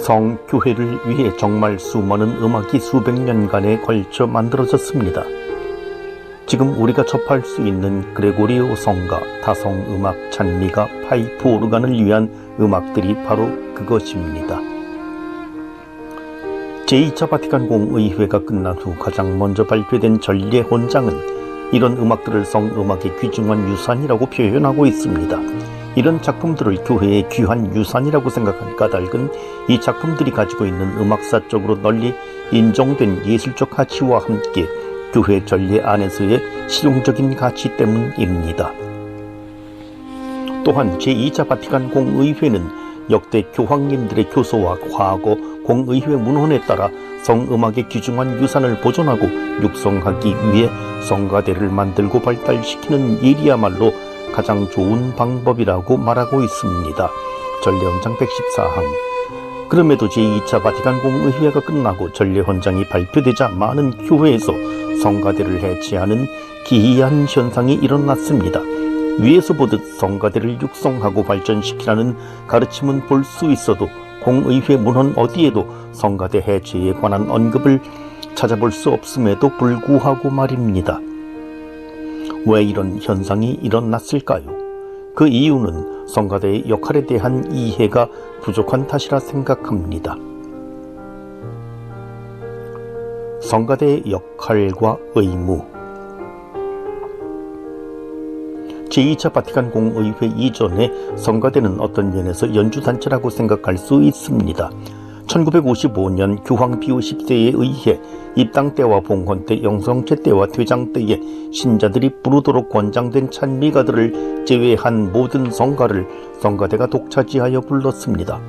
성교회를 위해 정말 수많은 음악이 수백 년간에 걸쳐 만들어졌습니다. 지금 우리가 접할 수 있는 그레고리오 성가, 다성음악, 찬미가, 파이프 오르간을 위한 음악들이 바로 그것입니다. 제2차 바티칸 공의회가 끝난 후 가장 먼저 발표된 전례 헌장은 이런 음악들을 성음악의 귀중한 유산이라고 표현하고 있습니다. 이런 작품들을 교회의 귀한 유산이라고 생각한 까닭은 이 작품들이 가지고 있는 음악사적으로 널리 인정된 예술적 가치와 함께 교회 전례 안에서의 실용적인 가치 때문입니다. 또한 제2차 바티칸 공의회는 역대 교황님들의 교서와 과거 공의회 문헌에 따라 성음악의 귀중한 유산을 보존하고 육성하기 위해 성가대를 만들고 발달시키는 일이야말로 가장 좋은 방법이라고 말하고 있습니다. 전례헌장 114항. 그럼에도 제2차 바티칸 공의회가 끝나고 전례헌장이 발표되자 많은 교회에서 성가대를 해체하는 기이한 현상이 일어났습니다. 위에서 보듯 성가대를 육성하고 발전시키라는 가르침은 볼 수 있어도 공의회 문헌 어디에도 성가대 해체에 관한 언급을 찾아볼 수 없음에도 불구하고 말입니다. 왜 이런 현상이 일어났을까요? 그 이유는 성가대의 역할에 대한 이해가 부족한 탓이라 생각합니다. 성가대의 역할과 의무. 제2차 바티칸 공의회 이전에 성가대는 어떤 면에서 연주단체라고 생각할 수 있습니다. 1955년 교황 피우 10세에 의해 입당 때와 봉헌 때, 영성체 때와 퇴장 때에 신자들이 부르도록 권장된 찬미가들을 제외한 모든 성가를 성가대가 독차지하여 불렀습니다.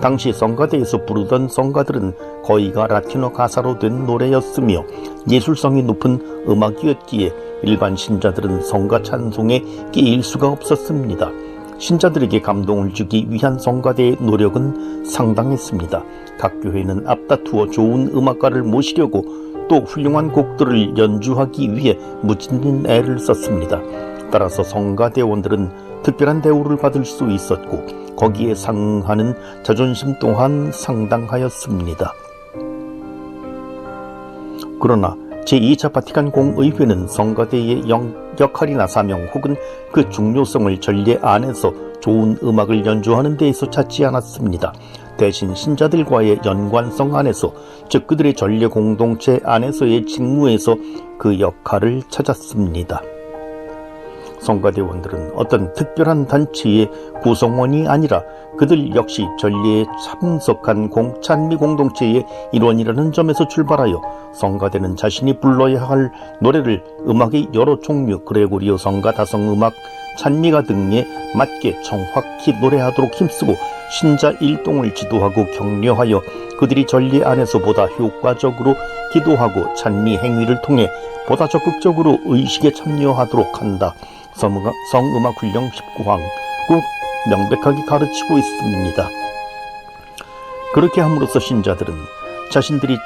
당시 성가대에서 부르던 성가들은 거의가 라틴어 가사로 된 노래였으며 예술성이 높은 음악이었기에 일반 신자들은 성가 찬송에 끼일 수가 없었습니다. 신자들에게 감동을 주기 위한 성가대의 노력은 상당했습니다. 각 교회는 앞다투어 좋은 음악가를 모시려고 또 훌륭한 곡들을 연주하기 위해 무진 애를 썼습니다. 따라서 성가대원들은 특별한 대우를 받을 수 있었고 거기에 상응하는 자존심 또한 상당하였습니다. 그러나 제2차 바티칸 공의회는 성가대의 역할이나 사명 혹은 그 중요성을 전례 안에서 좋은 음악을 연주하는 데에서 찾지 않았습니다. 대신 신자들과의 연관성 안에서, 즉 그들의 전례 공동체 안에서의 직무에서 그 역할을 찾았습니다. 성가대원들은 어떤 특별한 단체의 구성원이 아니라 그들 역시 전례에 참석한 찬미 공동체의 일원이라는 점에서 출발하여 성가대는 자신이 불러야 할 노래를 음악의 여러 종류, 그레고리오 성가, 다성음악, 찬미가 등에 맞게 정확히 노래하도록 힘쓰고 신자 일동을 지도하고 격려하여 그들이 전례 안에서 보다 효과적으로 기도하고 찬미 행위를 통해 보다 적극적으로 의식에 참여하도록 한다. 성음악 훈령 19항 꼭 명백하게 가르치고 있습니다. 그렇게 함으로써 신자들은 자신들이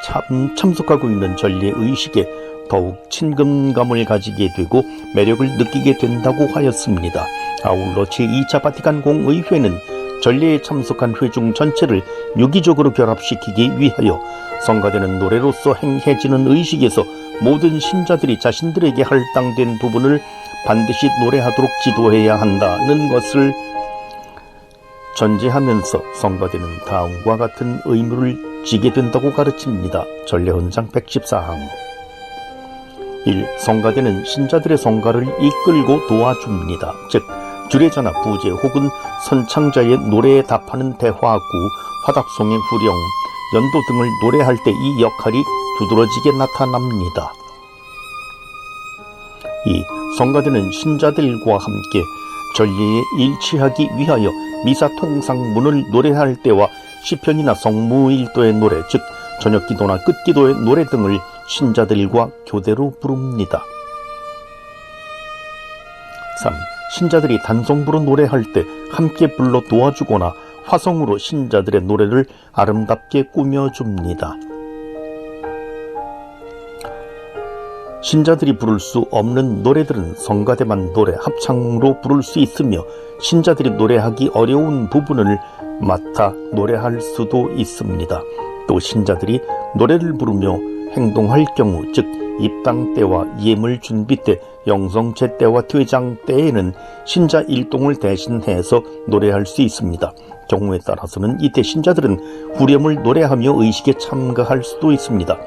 참석하고 있는 전례 의식에 더욱 친근감을 가지게 되고 매력을 느끼게 된다고 하였습니다. 아울러 제2차 바티칸 공의회는 전례에 참석한 회중 전체를 유기적으로 결합시키기 위하여 성가대는 노래로서 행해지는 의식에서 모든 신자들이 자신들에게 할당된 부분을 반드시 노래하도록 지도해야 한다는 것을 전제하면서 성가대는 다음과 같은 의무를 지게 된다고 가르칩니다. 전례헌장 114항. 1. 성가대는 신자들의 성가를 이끌고 도와줍니다. 즉 주례자나 부제 혹은 선창자의 노래에 답하는 대화구, 화답송의 후령, 연도 등을 노래할 때 이 역할이 두드러지게 나타납니다. 2. 성가대는 신자들과 함께 전례에 일치하기 위하여 미사 통상문을 노래할 때와 시편이나 성무일도의 노래, 즉 저녁기도나 끝기도의 노래 등을 신자들과 교대로 부릅니다. 3. 신자들이 단성부로 노래할 때 함께 불러 도와주거나 화성으로 신자들의 노래를 아름답게 꾸며줍니다. 신자들이 부를 수 없는 노래들은 성가대만 노래 합창으로 부를 수 있으며 신자들이 노래하기 어려운 부분을 맡아 노래할 수도 있습니다. 또 신자들이 노래를 부르며 행동할 경우, 즉 입당 때와 예물 준비 때, 영성제 때와 퇴장 때에는 신자 일동을 대신해서 노래할 수 있습니다. 경우에 따라서는 이때 신자들은 후렴을 노래하며 의식에 참가할 수도 있습니다.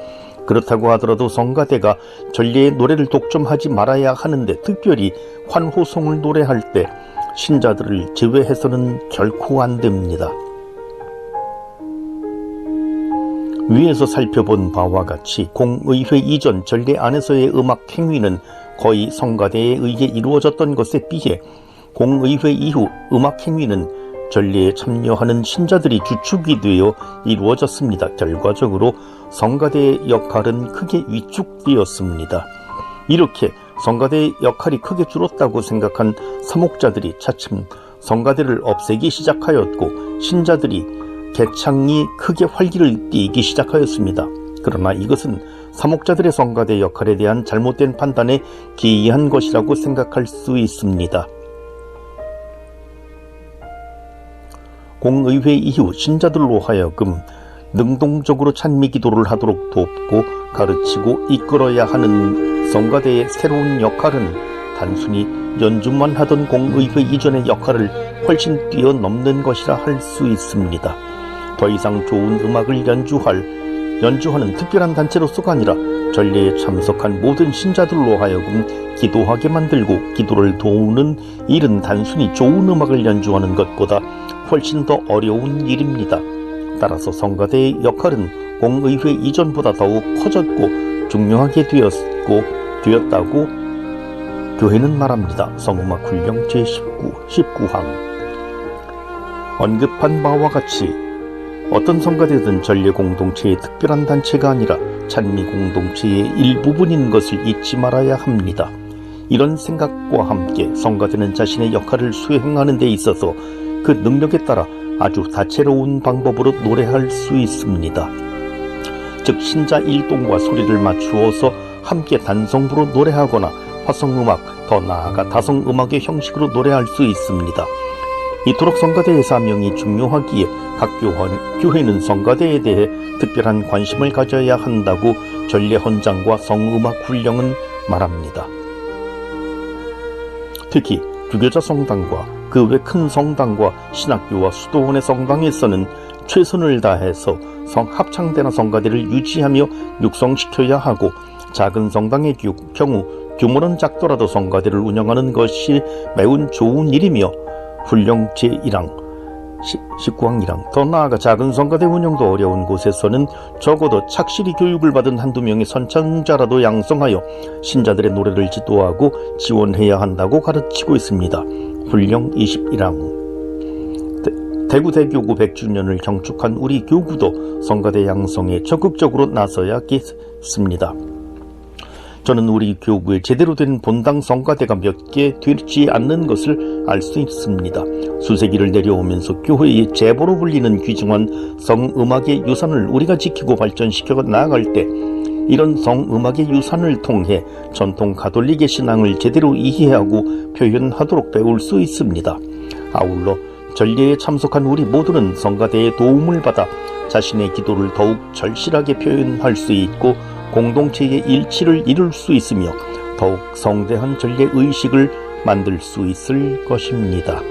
그렇다고 하더라도 성가대가 전례의 노래를 독점하지 말아야 하는데, 특별히 환호성을 노래할 때 신자들을 제외해서는 결코 안 됩니다. 위에서 살펴본 바와 같이 공의회 이전 전례 안에서의 음악 행위는 거의 성가대에 의해 이루어졌던 것에 비해, 공의회 이후 음악 행위는 전례에 참여하는 신자들이 주축이 되어 이루어졌습니다. 결과적으로 성가대의 역할은 크게 위축되었습니다. 이렇게 성가대의 역할이 크게 줄었다고 생각한 사목자들이 차츰 성가대를 없애기 시작하였고, 신자들이 개창이 크게 활기를 띠기 시작하였습니다. 그러나 이것은 사목자들의 성가대 역할에 대한 잘못된 판단에 기이한 것이라고 생각할 수 있습니다. 공의회 이후 신자들로 하여금 능동적으로 찬미 기도를 하도록 돕고 가르치고 이끌어야 하는 성가대의 새로운 역할은 단순히 연주만 하던 공의회 이전의 역할을 훨씬 뛰어넘는 것이라 할 수 있습니다. 더 이상 좋은 음악을 연주하는 특별한 단체로서가 아니라 전례에 참석한 모든 신자들로 하여금 기도하게 만들고 기도를 도우는 일은 단순히 좋은 음악을 연주하는 것보다 훨씬 더 어려운 일입니다. 따라서 성가대의 역할은 공의회 이전보다 더욱 커졌고 중요하게 되었다고 교회는 말합니다. 성음악 훈령 제19항. 언급한 바와 같이 어떤 성가대든 전례 공동체의 특별한 단체가 아니라 찬미 공동체의 일부분인 것을 잊지 말아야 합니다. 이런 생각과 함께 성가대는 자신의 역할을 수행하는 데 있어서 그 능력에 따라 아주 다채로운 방법으로 노래할 수 있습니다. 즉 신자 일동과 소리를 맞추어서 함께 단성부로 노래하거나 화성음악, 더 나아가 다성음악의 형식으로 노래할 수 있습니다. 이토록 성가대의 사명이 중요하기에 각 교회는 성가대에 대해 특별한 관심을 가져야 한다고 전례헌장과 성음악 훈령은 말합니다. 특히 주교자 성당과 그 외 큰 성당과 신학교와 수도원의 성당에서는 최선을 다해서 합창대나 성가대를 유지하며 육성시켜야 하고, 작은 성당의 경우 규모는 작더라도 성가대를 운영하는 것이 매우 좋은 일이며, 훈령 제1항 19항 1항. 더 나아가 작은 성가대 운영도 어려운 곳에서는 적어도 착실히 교육을 받은 한두 명의 선창자라도 양성하여 신자들의 노래를 지도하고 지원해야 한다고 가르치고 있습니다. 훈령 21항. 대구 대교구 100주년을 경축한 우리 교구도 성가대 양성에 적극적으로 나서야겠습니다. 저는 우리 교구에 제대로 된 본당 성가대가 몇 개 되지 않는 것을 알 수 있습니다. 수세기를 내려오면서 교회의 제보로 불리는 귀중한 성음악의 유산을 우리가 지키고 발전시켜 나아갈 때, 이런 성음악의 유산을 통해 전통 가톨릭의 신앙을 제대로 이해하고 표현하도록 배울 수 있습니다. 아울러 전례에 참석한 우리 모두는 성가대의 도움을 받아 자신의 기도를 더욱 절실하게 표현할 수 있고 공동체의 일치를 이룰 수 있으며 더욱 성대한 전례 의식을 만들 수 있을 것입니다.